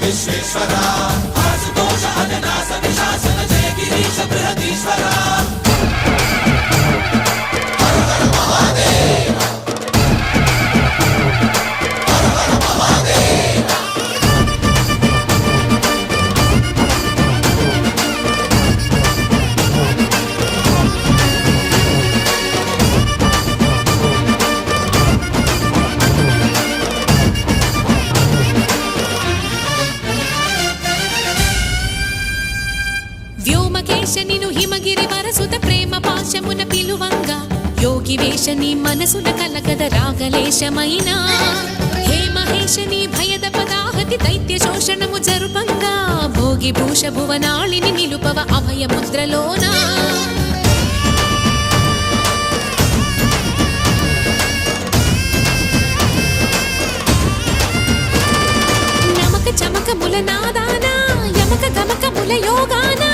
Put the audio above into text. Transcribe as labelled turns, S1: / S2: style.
S1: విశ్వేశ్వరా ఆశుతోష అజనాశ విశాసన జయ గిరీశ బృహదీశ్వరా
S2: వ్యోమకేశనిను హిమగిరి వరసుత ప్రేమ పాశమున పిలువంగా యోగి వేషని మనసున కలకద రాగలేశమైనా హే మహేశని భయద పదాహతి దైత్య శోషణము జరుపంగా భోగి భూష భువనాళిని నిలుపవ అభయ ముద్రలోనా నమక చమక ముల నాదానా యమక గమక ముల యోగానా